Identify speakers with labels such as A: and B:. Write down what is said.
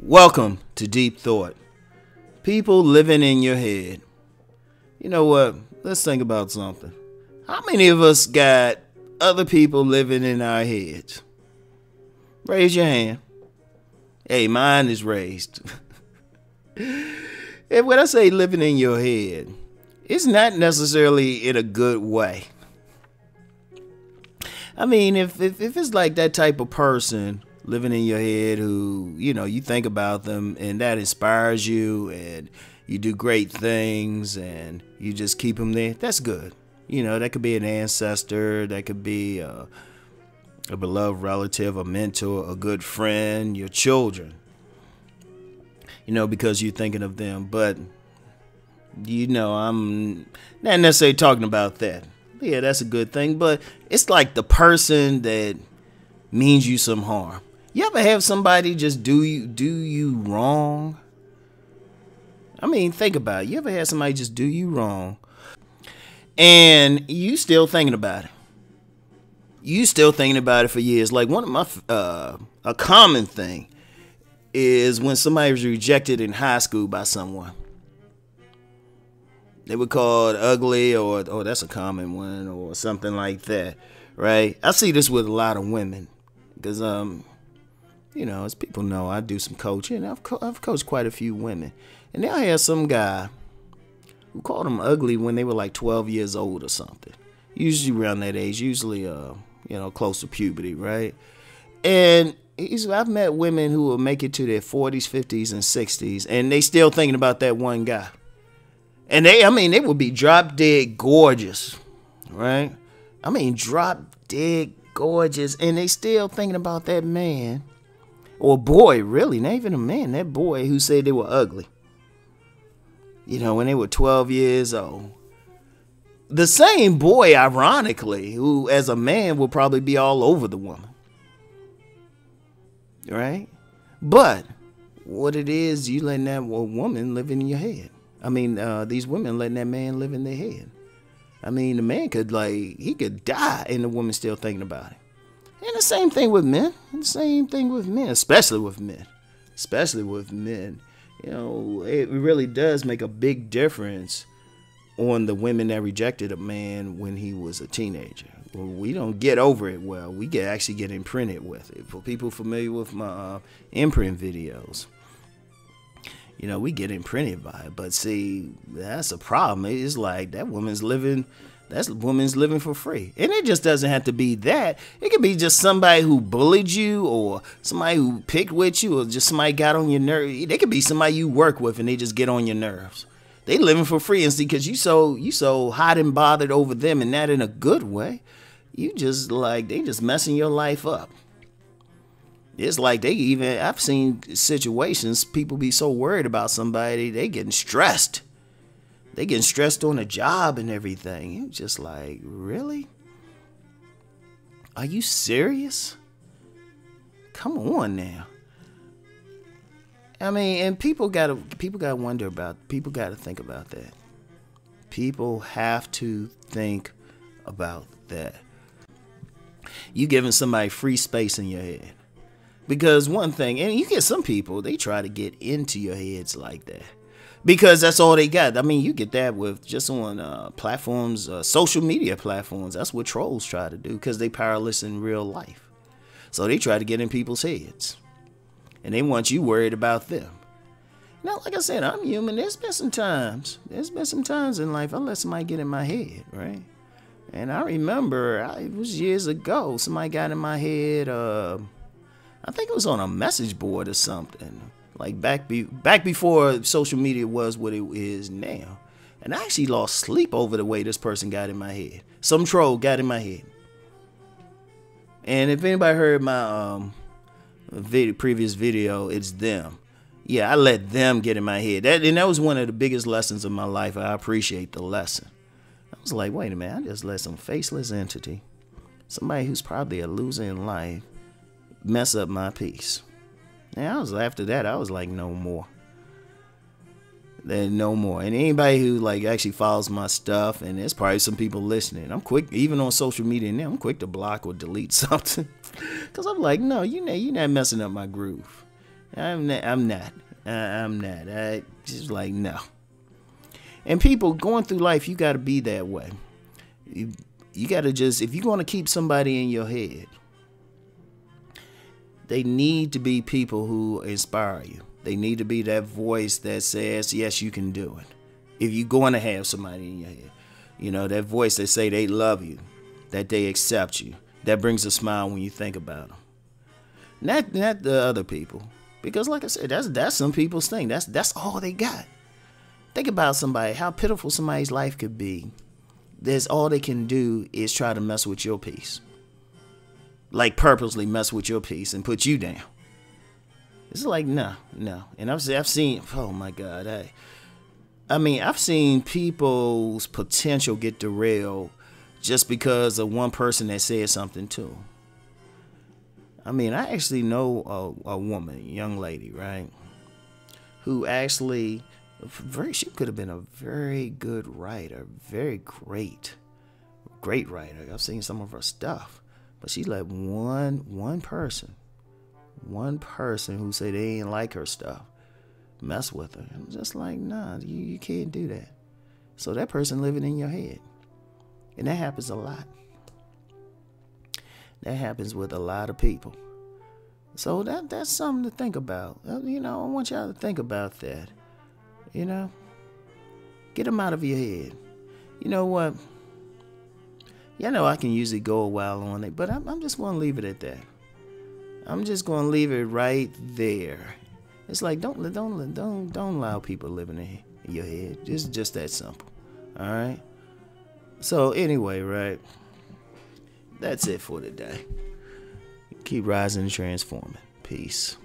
A: Welcome to Deep Thought. People living in your head. You know what? Let's think about something. How many of us got other people living in our heads? Raise your hand. Hey, mine is raised. And when I say living in your head, it's not necessarily in a good way. I mean, if it's like that type of person living in your head who, you think about them and that inspires you and you do great things and you just keep them there, that's good. That could be an ancestor, that could be a beloved relative, a mentor, a good friend, your children, because you're thinking of them. But, I'm not necessarily talking about that. Yeah, that's a good thing, but it's like the person that means you some harm. You ever have somebody just do you wrong? I mean, think about it. You ever had somebody just do you wrong and you still thinking about it? You still thinking about it for years. Like one of my a common thing is when somebody was rejected in high school by someone. They were called ugly or that's a common one or something like that, right? I see this with a lot of women because as people know, I do some coaching. I've coached quite a few women, and I had some guy who called them ugly when they were like 12 years old or something. Usually around that age, usually close to puberty, right? And I've met women who will make it to their 40s, 50s, and 60s, and they still thinking about that one guy. And they would be drop dead gorgeous, right? Drop dead gorgeous, and they still thinking about that man. Or boy, really, not even a man, that boy who said they were ugly. When they were 12 years old. The same boy, ironically, who as a man will probably be all over the woman. Right? But what it is, you letting that woman live in your head. These women letting that man live in their head. The man could he could die and the woman still thinking about it. And the same thing with men. Especially with men. It really does make a big difference on the women that rejected a man when he was a teenager. Well, we don't get over it well. We actually get imprinted with it. For people familiar with my imprint videos, we get imprinted by it. But see, that's a problem. It's like that woman's living for free. And it just doesn't have to be that. It could be just somebody who bullied you or somebody who picked with you or just somebody got on your nerves. They could be somebody you work with and they just get on your nerves. They living for free, and see, because you so hot and bothered over them, and not in a good way. They just messing your life up. It's like I've seen situations, people be so worried about somebody, they getting stressed. They getting stressed on a job and everything. It's just like, really? Are you serious? Come on now. And people gotta wonder about, people gotta think about that. People have to think about that. You giving somebody free space in your head. Because one thing, and you get some people, they try to get into your heads like that. Because that's all they got. You get that with just on platforms, social media platforms. That's what trolls try to do because they powerless in real life. So they try to get in people's heads. And they want you worried about them. Now, like I said, I'm human. There's been some times in life I let somebody get in my head, right? And I remember, it was years ago, somebody got in my head, I think it was on a message board or something. Like back before social media was what it is now. And I actually lost sleep over the way this person got in my head. Some troll got in my head. And if anybody heard my previous video, it's them. Yeah, I let them get in my head. That was one of the biggest lessons of my life. I appreciate the lesson. I was like, wait a minute, I just let some faceless entity, somebody who's probably a loser in life, mess up my peace. And after that, I was like, no more. Then no more. And anybody who actually follows my stuff, and there's probably some people listening, I'm quick, even on social media now, I'm quick to block or delete something. Because I'm like, no, you're not messing up my groove. I'm not. I'm not. I'm not. I just like no. And people going through life, you got to be that way. You got to just, if you're going to keep somebody in your head, they need to be people who inspire you. They need to be that voice that says, yes, you can do it. If you're going to have somebody in your head, you know, that voice that say they love you, that they accept you, that brings a smile when you think about them. Not the other people. Because like I said, that's some people's thing. That's all they got. Think about somebody, how pitiful somebody's life could be. There's all they can do is try to mess with your peace. Like purposely mess with your peace and put you down. It's like, no. And I've seen, oh my God. I've seen people's potential get derailed just because of one person that said something to them. I actually know a woman, a young lady, right? Who actually, she could have been a very good writer, very great writer. I've seen some of her stuff. But she let one person who said they ain't like her stuff mess with her. I'm just like, nah, you can't do that. So that person living in your head. And that happens a lot. That happens with a lot of people. So that's something to think about. You know, I want y'all to think about that. You know, get them out of your head. You know what? Yeah, I know I can usually go a while on it, but I'm just going to leave it at that. I'm just going to leave it right there. It's like don't allow people living in your head. It's just that simple. All right. So anyway, right. That's it for today. Keep rising and transforming. Peace.